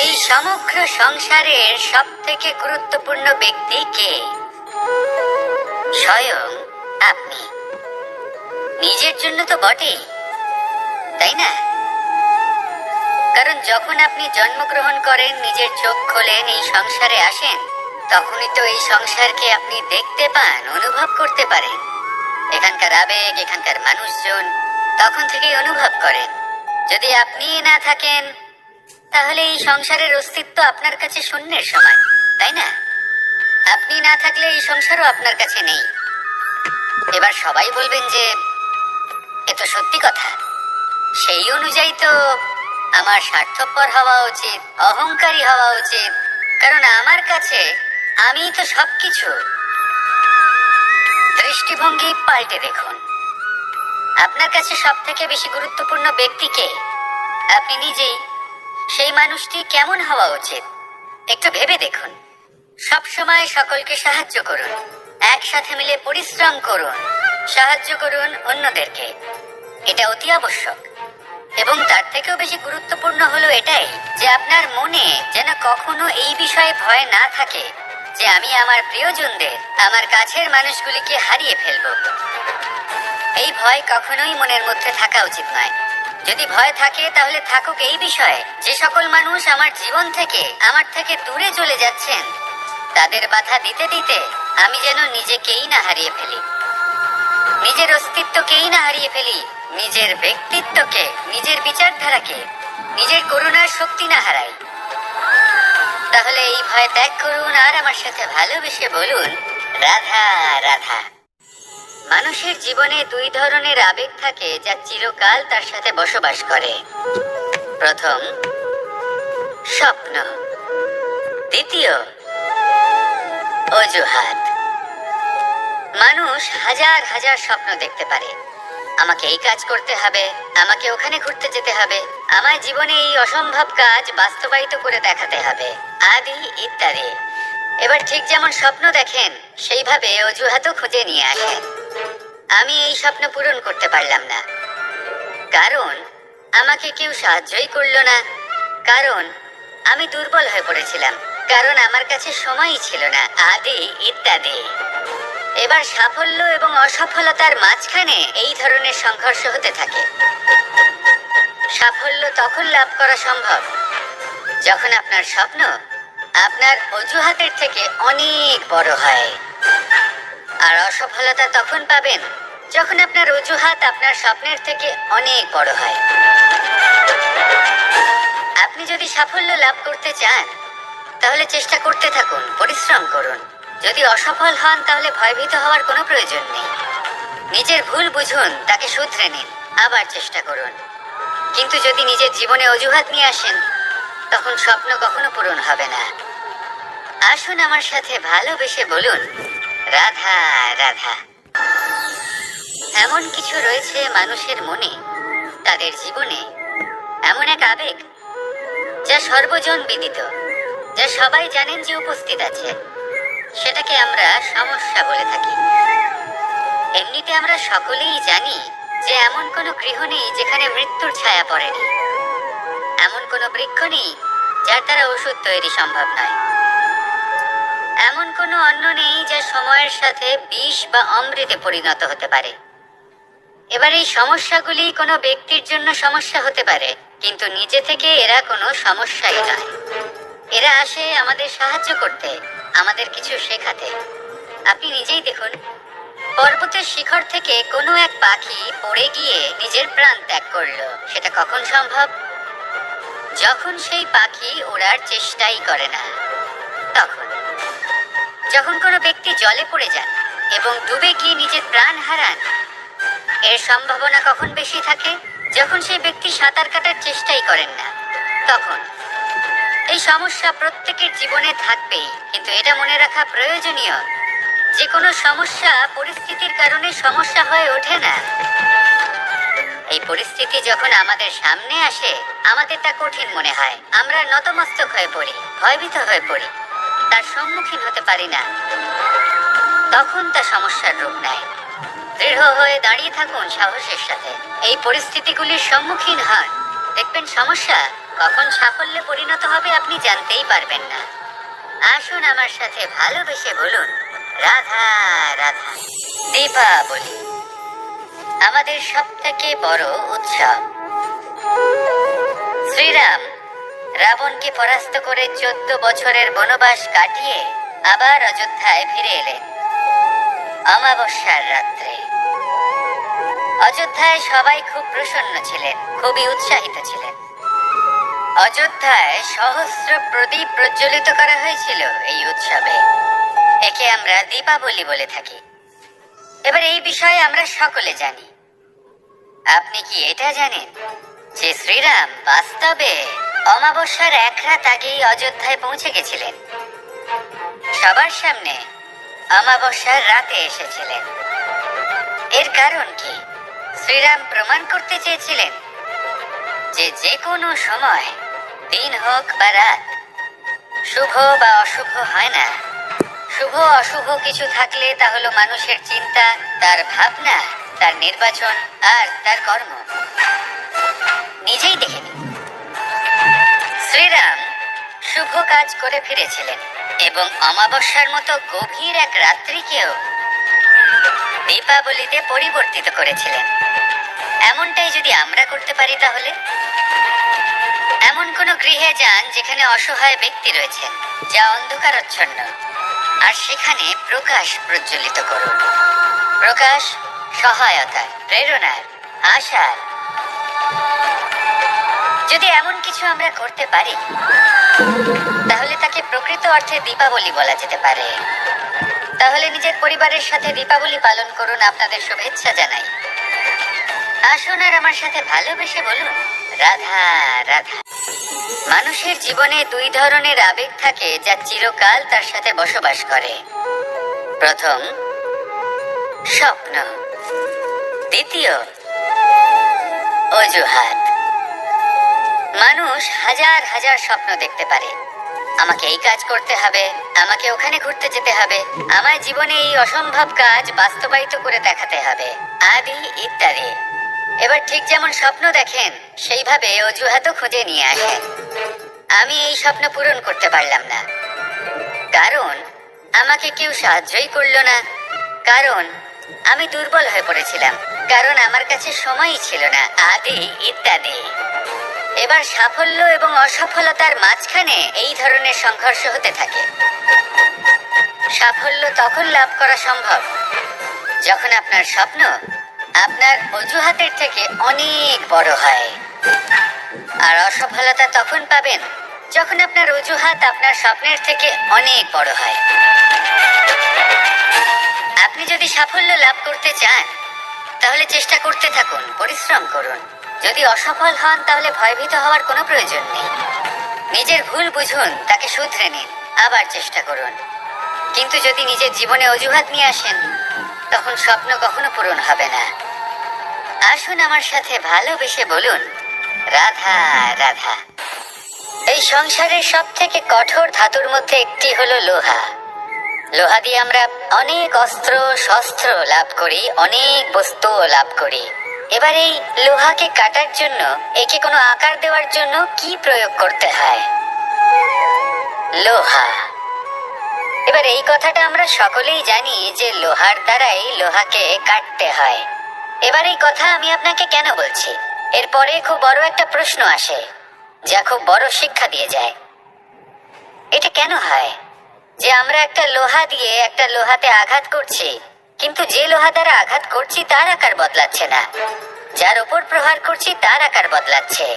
এই সমগ্র সংসারের সব থেকে গুরুত্বপূর্ণ ব্যক্তি কে? স্বয়ং আপনি। নিজের জন্য তো বটেই, তাই না? কারণ যখন আপনি জন্মগ্রহণ করেন, নিজের চোখ খোলেন, এই সংসারে আসেন, তখনই তো এই সংসারকে আপনি দেখতে পান, অনুভব করতে পারেন। এখানকার আবেগ, এখানকার মানুষজন তখন থেকেই অনুভব করেন। যদি আপনি না থাকেন, তাহলে এই সংসারের অস্তিত্ব আপনার কাছে শূন্যের সমান, তাই না? আপনি না থাকলে এই সংসারও আপনার কাছে নেই। এবার সবাই বলবেন যে এ তো সত্যি কথা, সেই অনুযায়ী তো আমার স্বার্থপর হওয়া উচিত, অহংকারী হওয়া উচিত, কারণ আমার কাছে আমি তো সবকিছু। দৃষ্টিভঙ্গি পাল্টে দেখুন। আপনার কাছে সব থেকে বেশি গুরুত্বপূর্ণ ব্যক্তি কে? আপনি নিজেই। সেই মানুষটি কেমন হওয়া উচিত একটু ভেবে দেখুন। সব সময় সকলকে সাহায্য করুন, একসাথে মিলে পরিশ্রম করুন, সাহায্য করুন অন্যদেরকে। এটা অতি আবশ্যক। এবং তার থেকেও বেশি গুরুত্বপূর্ণ হলো এটাই যে আপনার মনে যেন কখনো এই বিষয়ে ভয় না থাকে যে আমি আমার প্রিয়জনদের, আমার কাছের মানুষগুলিকে হারিয়ে ফেলব। এই ভয় কখনোই মনের মধ্যে থাকা উচিত নয়। যদি ভয় থাকে তাহলে থাকুক এই বিষয়ে যে সকল মানুষ আমার জীবন থেকে, আমার থেকে দূরে চলে যাচ্ছেন, তাদের বাধা দিতে দিতে আমি যেন নিজেকেই না হারিয়ে ফেলি, নিজের অস্তিত্বকেই না হারিয়ে ফেলি, নিজের ব্যক্তিত্বকে, নিজের বিচারধারাকে, নিজের করুণার শক্তি না হারাই। তাহলে এই ভয় ত্যাগ করুন আর আমার সাথে ভালোবেসে বলুন, রাধা রাধা। মানুষের জীবনে দুই ধরনের আবেগ থাকে যা চিরকাল তার সাথে বসবাস করে। প্রথম, স্বপ্ন। দ্বিতীয়, অজুহাত। মানুষ হাজার হাজার স্বপ্ন দেখতে পারে। আমাকে এই কাজ করতে হবে, আমাকে ওখানে ঘুরতে যেতে হবে, আমার জীবনে এই অসম্ভব কাজ বাস্তবায়িত করে দেখাতে হবে, আদি ইত্যাদি। এবার ঠিক যেমন স্বপ্ন দেখেন, সেইভাবে অজুহাতও খুঁজে নিয়ে আসেন। আমি এই স্বপ্ন পূরণ করতে পারলাম না, কারণ আমাকে কেউ সাহায্যই করলো না, কারণ আমি দুর্বল হয়ে পড়েছিলাম, কারণ আমার কাছে সময়ই ছিল না, আদি ইত্যাদি। এবার সাফল্য এবং অসফলতার মাঝখানে এই ধরনের সংঘর্ষ হতে থাকে। সাফল্য তখন লাভ করা সম্ভব যখন আপনার স্বপ্ন আপনার অজুহাতের থেকে অনেক বড় হয়, আর অসফলতা তখন পাবেন যখন আপনার অজুহাত আপনার স্বপ্নের থেকে অনেক বড় হয়। আপনি যদি সাফল্য লাভ করতে চান, তাহলে চেষ্টা করতে থাকুন, পরিশ্রম করুন। যদি অসফল হন, তাহলে ভয়ভীত হওয়ার কোনো প্রয়োজন নেই। নিজের ভুল বুঝুন, তাকে শুধরে নিন, আবার চেষ্টা করুন। কিন্তু যদি নিজের জীবনে অজুহাত নিয়ে আসেন, তখন স্বপ্ন কখনো পূরণ হবে না। আসুন আমার সাথে ভালোবেসে বলুন, রাধা রাধা। এমন কিছু রয়েছে মানুষের মনে, তাদের জীবনে এমন এক আবেগ যা সর্বজন বিদিত, যা সবাই জানেন যে উপস্থিত আছে। সেটাকে আমরা সমস্যা বলে থাকি। এমনিতে আমরা সকলেই জানি যে এমন কোনো গৃহ নেই যেখানে মৃত্যুর ছায়া পড়েনি, এমন কোনো বৃক্ষ নেই যার দ্বারা ওষুধ তৈরি সম্ভব নয়, এমন কোনো অন্ন নেই যা সময়ের সাথে বিষ বা অমৃতে পরিণত হতে পারে। এবার এই সমস্যাগুলি কোনো ব্যক্তির জন্য সমস্যা হতে পারে, কিন্তু নিজে থেকে এরা কোনো সমস্যাই নয়। এরা আসে আমাদের সাহায্য করতে, আমাদের কিছু শেখাতে। আপনি নিজেই দেখুন, পর্বতের শিখর থেকে কোনো এক পাখি পড়ে গিয়ে নিজের প্রাণ ত্যাগ করলো। সেটা কখন সম্ভব? যখন সেই পাখি ওড়ার চেষ্টাই করে না। তখন যখন কোনো ব্যক্তি জলে পড়ে যান এবং ডুবে গিয়ে নিজের প্রাণ হারান, এর সম্ভাবনা কখন বেশি থাকে? যখন সেই ব্যক্তি সাঁতার কাটার চেষ্টাই করেন না। তখন এই সমস্যা প্রত্যেকের জীবনে থাকবেই, কিন্তু এটা মনে রাখা প্রয়োজনীয় যে কোনো সমস্যা পরিস্থিতির কারণে সমস্যা হয়ে ওঠে না। এই পরিস্থিতি যখন আমাদের সামনে আসে, আমাদের তা কঠিন মনে হয়, আমরা নতমস্তক হয়ে পড়ি, ভয়ভীত হয়ে পড়ি, তার সম্মুখীন হতে পারি না। তখন তা সমস্যার রূপ নেয়। দৃঢ় হয়ে দাঁড়িয়ে থাকুন সাহসের সাথে, এই পরিস্থিতিগুলির সম্মুখীন হন, দেখবেন সমস্যা কখন সাফল্যে পরিণত হবে আপনি জানতেই পারবেন না। আসুন আমার সাথে ভালোবেসে বলুন, রাধা রাধা। দীপাবলি আমাদের সবথেকে বড় উৎসব। শ্রীরাম রাবণকে পরাস্ত করে 14 বছরের বনবাস কাটিয়ে আবার অযোধ্যায় ফিরে এলেন অমাবস্যার রাত্রে। অযোধ্যায় সবাই খুব প্রসন্ন ছিলেন, খুবই উৎসাহিত ছিলেন। অযোধ্যায় সহস্র প্রদীপ প্রজ্বলিত করা হয়েছিল এই উৎসবে। একে আমরা দীপাবলি বলে থাকি। এবার এই বিষয়ে আমরা সকলে জানি। আপনি কি এটা জানেন যে শ্রীরাম বাস্তবে অমাবস্যার এক রাত আগেই অযোধ্যায় পৌঁছে গেছিলেন? সবার সামনে অমাবস্যার রাতে এসেছিলেন। এর কারণ কি? শ্রীরাম প্রমাণ করতে চেয়েছিলেন যে যে কোনো সময়, দিন হোক বা রাত, শুভ বা অশুভ হয় না। শুভ অশুভ কিছু থাকলে তা হলো মানুষের চিন্তা, তার ভাবনা, তার নির্বাচন আর তার কর্ম। নিজেই দেখে নিন, শ্রীরাম শুভ কাজ করে ফিরেছিলেন এবং অমাবস্যার মতো গভীর এক রাত্রিকেও দীপাবলিতে পরিবর্তিত করেছিলেন। এমনটাই যদি আমরা করতে পারি, তাহলে এমন কোন গৃহে যান যেখানে অসহায় ব্যক্তি রয়েছেন, যা অন্ধকারাচ্ছন্ন, আর সেখানে প্রকাশ প্রজ্বলিত করুন। প্রকাশ সহায়তার, প্রেরণার, আশার। যদি এমন কিছু আমরা করতে পারি, তাহলে তাকে প্রকৃত অর্থে দীপাবলি বলা যেতে পারে। তাহলে নিজের পরিবারের সাথে দীপাবলি পালন করুন। আপনাদের শুভেচ্ছা জানাই। আসুন আর আমার সাথে ভালোবেসে বলুন, রাধা রাধা। মানুষের জীবনে দুই ধরনের আবেগ থাকে যা চিরকাল তার সাথে বসবাস করে। প্রথম, স্বপ্ন। দ্বিতীয়, অজুহাত। মানুষ হাজার হাজার স্বপ্ন দেখতে পারে। আমাকে এই কাজ করতে হবে, আমাকে ওখানে ঘুরতে যেতে হবে, আমার জীবনে এই অসম্ভব কাজ বাস্তবায়িত করে দেখাতে হবে, আদি ইত্যাদি। এবার ঠিক যেমন স্বপ্ন দেখেন, সেইভাবে অজুহাতও খুঁজে নিয়ে আসেন। আমি এই স্বপ্ন পূরণ করতে পারলাম না, কারণ আমাকে কেউ সাহায্যই করলো না, কারণ আমি দুর্বল হয়ে পড়েছিলাম, কারণ আমার কাছে সময়ই ছিল না, আদি ইত্যাদি। এবার সাফল্য এবং অসফলতার মাঝখানে এই ধরনের সংঘর্ষ হতে থাকে। সাফল্য তখন লাভ করা সম্ভব যখন আপনার স্বপ্ন আপনার অজুহাতের থেকে অনেক বড় হয়, আর অসফলতা তখন পাবেন যখন আপনার অজুহাত আপনার স্বপ্নের থেকে অনেক বড় হয়। আপনি যদি সাফল্য লাভ করতে চান, তাহলে চেষ্টা করতে থাকুন, পরিশ্রম করুন। যদি অসফল হন, তাহলে ভয়ভীত হওয়ার কোনো প্রয়োজন নেই। নিজের ভুল বুঝুন, তাকে শুধরে নিন, আবার চেষ্টা করুন। কিন্তু যদি নিজের জীবনে অজুহাত নিয়ে আসেন, তখন স্বপ্ন কখনো পূরণ হবে না। আসুন আমার সাথে ভালোবেসে বলুন, রাধা রাধা। এই সংসারের সব থেকে কঠোর ধাতুর মধ্যে একটি হলো লোহা। লোহা দিয়ে আমরা অনেক অস্ত্র শস্ত্র লাভ করি, অনেক বস্তুও লাভ করি। এবার এই লোহাকে কাটার জন্য, একে কোনো আকার দেওয়ার জন্য কি প্রয়োগ করতে হয়? লোহা। এবার এই কথাটা আমরা সকলেই জানি যে লোহার দ্বারাই লোহাকে কাটতে হয়। এবার এই কথা আমি আপনাকে কেন বলছি, এরপরে খুব বড় একটা প্রশ্ন আসে, যা খুব বড় শিক্ষা দিয়ে যায়। এটা কেন হয় যে আমরা একটা লোহা দিয়ে একটা লোহাতে আঘাত করছি, কিন্তু যে লোহা দ্বারা আঘাত করছি তার আকার বদলাচ্ছে না, যার উপর প্রহার করছি তার আকার বদলাচ্ছে?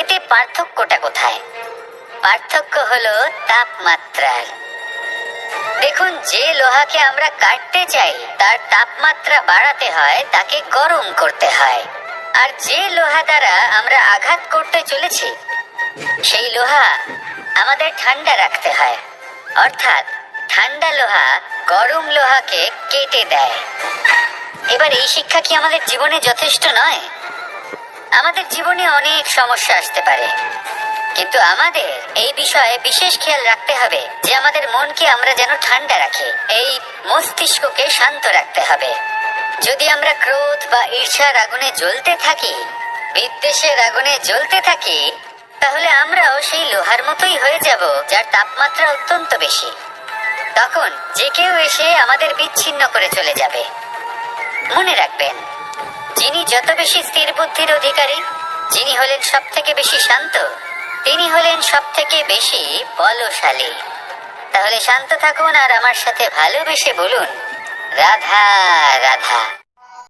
এতে পার্থক্যটা কোথায়? পার্থক্য হলো তাপমাত্রার। দেখুন, যে লোহাকে আমরা কাটতে চাই তার তাপমাত্রা বাড়াতে হয়, তাকে গরম করতে হয়। আর যে লোহা দ্বারা আমরা আঘাত করতে চলেছি, সেই লোহা আমাদের ঠান্ডা রাখতে হয়। অর্থাৎ ঠান্ডা লোহা গরম লোহাকে কেটে দেয়। এবার এই শিক্ষা কি আমাদের জীবনে যথেষ্ট নয়? আমাদের জীবনে অনেক সমস্যা আসতে পারে, কিন্তু আমাদের এই বিষয়ে বিশেষ খেয়াল রাখতে হবে যে আমাদের মনকে আমরা যেন ঠান্ডা রাখি, এই মস্তিষ্ককে শান্ত রাখতে হবে। যদি আমরা ক্রোধ বা ঈর্ষার আগুনে জ্বলতে থাকি, বিদ্বেষের আগুনে জ্বলতে থাকি, তাহলে আমরাও সেই লোহার মতোই হয়ে যাব যার তাপমাত্রা অত্যন্ত বেশি। তখন যে কেউ এসে আমাদের বিচ্ছিন্ন করে চলে যাবে। মনে রাখবেন, যিনি যত বেশি স্থির বুদ্ধির অধিকারী, যিনি হলেন সব থেকে বেশি শান্ত, তিনি হলেন সব থেকে বেশি বলশালী। তাহলে শান্ত থাকুন আর আমার সাথে ভালোবেসে বলুন, রাধা রাধা।